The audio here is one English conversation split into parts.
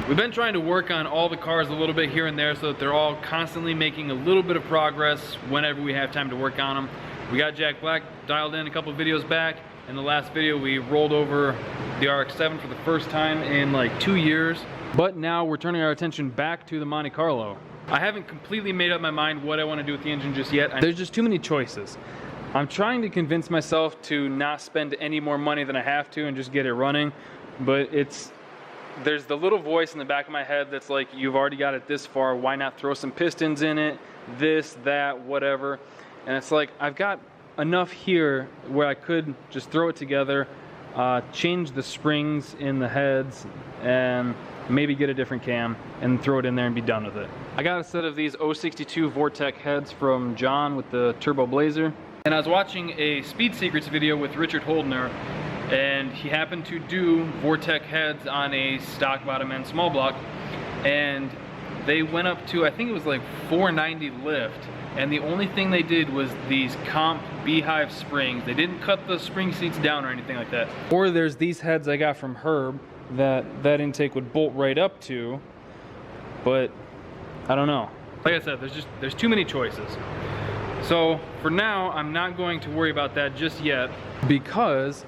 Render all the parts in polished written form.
We've been trying to work on all the cars a little bit here and there so that they're all constantly making a little bit of progress whenever we have time to work on them. We got Jack Black dialed in a couple of videos back. In the last video, we rolled over the RX-7 for the first time in like 2 years. But now we're turning our attention back to the Monte Carlo. I haven't completely made up my mind what I want to do with the engine just yet. There's just too many choices. I'm trying to convince myself to not spend any more money than I have to and just get it running. But there's the little voice in the back of my head that's like, you've already got it this far, why not throw some pistons in it, this, that, whatever. And it's like, I've got enough here where I could just throw it together, change the springs in the heads, and maybe get a different cam and throw it in there and be done with it. I got a set of these 062 Vortec heads from John with the Turbo Blazer. And I was watching a Speed Secrets video with Richard Holdner, and he happened to do Vortec heads on a stock bottom end small block, and they went up to, I think it was like 490 lift, and the only thing they did was these comp beehive springs. They didn't cut the spring seats down or anything like that. Or there's these heads I got from Herb that intake would bolt right up to, but I don't know. Like I said, there's too many choices. So for now, I'm not going to worry about that just yet because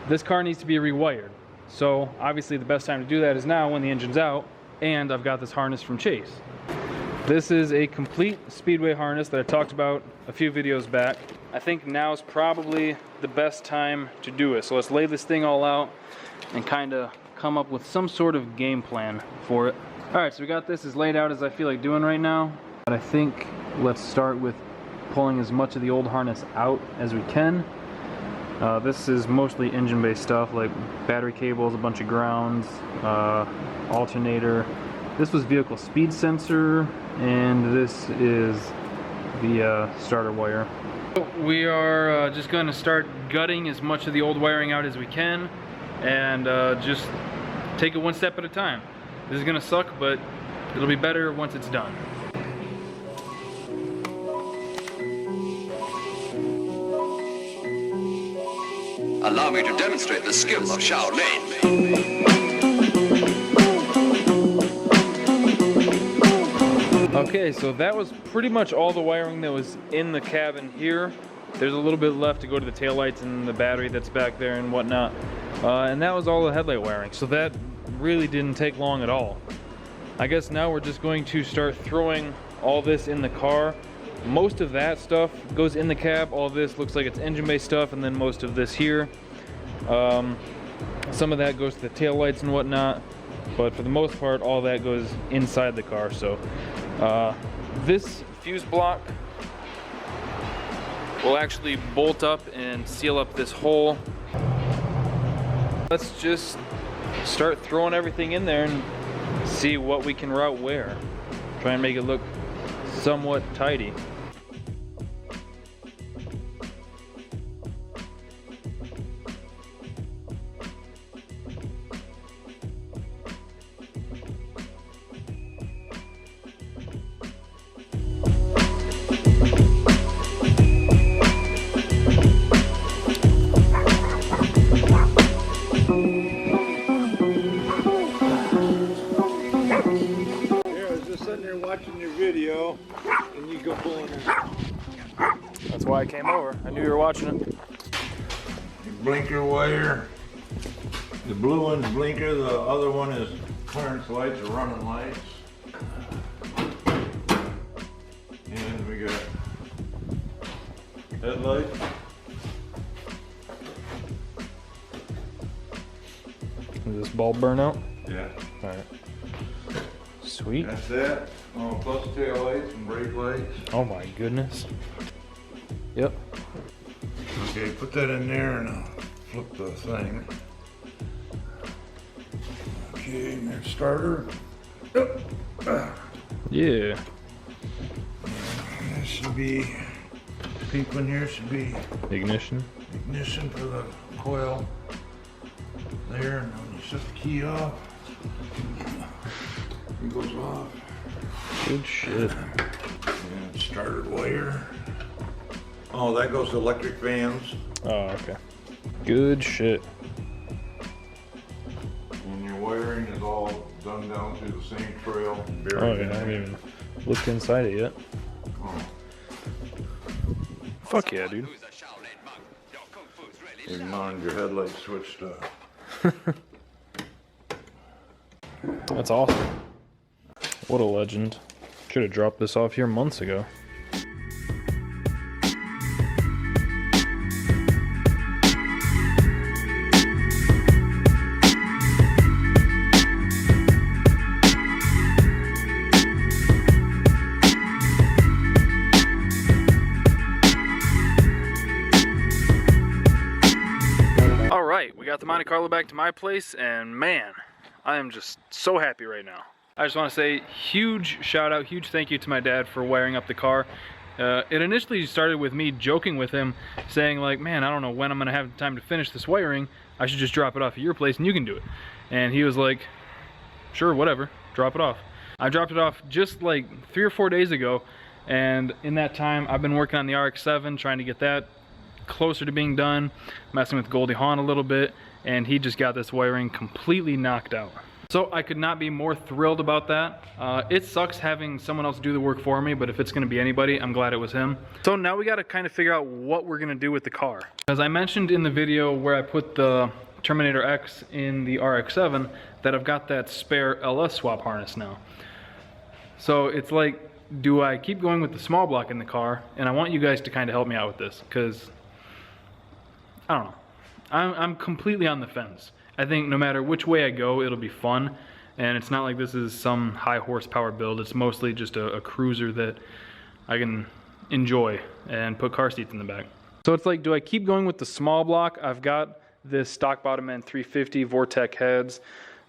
this car needs to be rewired. So obviously the best time to do that is now when the engine's out and I've got this harness from Chase. This is a complete Speedway harness that I talked about a few videos back. I think now is probably the best time to do it. So let's lay this thing all out and kind of come up with some sort of game plan for it. All right, so we got this as laid out as I feel like doing right now. But I think let's start with pulling as much of the old harness out as we can. This is mostly engine-based stuff like battery cables, a bunch of grounds, alternator. This was vehicle speed sensor, and this is the starter wire. We are just going to start gutting as much of the old wiring out as we can, and just take it one step at a time. This is going to suck, but it'll be better once it's done. Allow me to demonstrate the skill of Shaolin. Okay, so that was pretty much all the wiring that was in the cabin here. There's a little bit left to go to the taillights and the battery that's back there and whatnot. And that was all the headlight wiring, so that really didn't take long at all. I guess now we're just going to start throwing all this in the car. Most of that stuff goes in the cab. All this looks like it's engine-based stuff, and then most of this here. Some of that goes to the taillights and whatnot, but for the most part, all that goes inside the car. So this fuse block will actually bolt up and seal up this hole. Let's just start throwing everything in there and see what we can route where. Try and make it look somewhat tidy. Watching your video and you go pulling it. That's why I came over. I knew you were watching it. Your blinker wire. The blue one's blinker, the other one is clearance lights or running lights. And we got headlights. Is this bulb burn out? Yeah. Alright. Sweet. That's that. Oh, plus tail lights and brake lights. Oh my goodness. Yep. Okay, put that in there and I'll flip the thing. Okay, and there's starter. Yep. Yeah. This should be, peep in here should be Ignition. ignition for the coil. There, and when you shut the key off, it goes off. Good shit. And starter wire. Oh, that goes to electric fans. Oh, okay. Good shit. And your wiring is all done down through the same trail. Buried Oh in yeah, I there. haven't even looked inside it yet. Oh, Fuck yeah, dude. Who's a Shaolin monk? Your kung fu's really you mind your headlights switched That's awesome. What a legend. Should have dropped this off here months ago. Alright, we got the Monte Carlo back to my place, and man, I am just so happy right now. I just want to say huge shout out, huge thank you to my dad for wiring up the car. It initially started with me joking with him, saying like, man, I don't know when I'm going to have time to finish this wiring. I should just drop it off at your place and you can do it. And he was like, sure, whatever, drop it off. I dropped it off just like 3 or 4 days ago, and in that time I've been working on the RX-7, trying to get that closer to being done, messing with Goldie Hawn a little bit, and he just got this wiring completely knocked out. So I could not be more thrilled about that. It sucks having someone else do the work for me, but if it's gonna be anybody, I'm glad it was him. So now we gotta kind of figure out what we're gonna do with the car. As I mentioned in the video where I put the Terminator X in the RX-7, that I've got that spare LS swap harness now. So it's like, do I keep going with the small block in the car? And I want you guys to kind of help me out with this, because I don't know. I'm completely on the fence. I think no matter which way I go, it'll be fun. And it's not like this is some high horsepower build. It's mostly just a cruiser that I can enjoy and put car seats in the back. So it's like, do I keep going with the small block? I've got this stock bottom end 350 Vortec heads,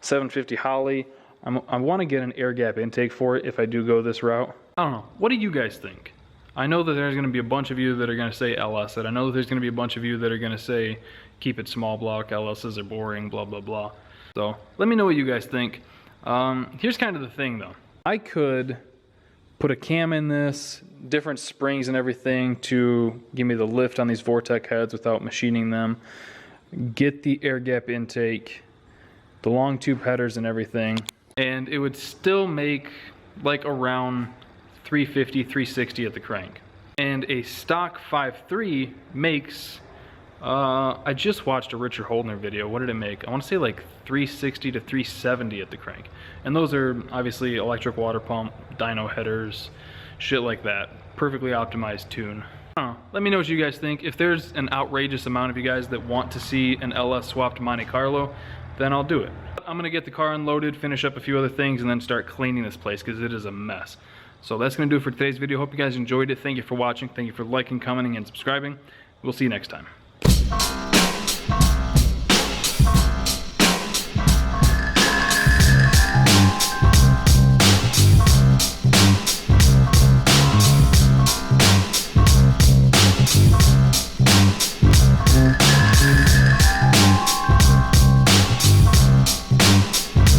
750 Holley. I want to get an air gap intake for it if I do go this route. I don't know. What do you guys think? I know that there's going to be a bunch of you that are going to say LS it. I know that there's going to be a bunch of you that are going to say keep it small block, LSs are boring, blah, blah, blah. So let me know what you guys think. Here's kind of the thing though. I could put a cam in this, different springs and everything to give me the lift on these Vortec heads without machining them, get the air gap intake, the long tube headers and everything, and it would still make like around 350, 360 at the crank. And a stock 5.3 makes, I just watched a Richard Holdner video. What did it make? I want to say like 360 to 370 at the crank. And those are obviously electric water pump, dyno headers, shit like that. Perfectly optimized tune. Let me know what you guys think. If there's an outrageous amount of you guys that want to see an LS swapped Monte Carlo, then I'll do it. I'm gonna get the car unloaded, finish up a few other things, and then start cleaning this place because it is a mess. So that's gonna do it for today's video. Hope you guys enjoyed it. Thank you for watching. Thank you for liking, commenting, and subscribing. We'll see you next time.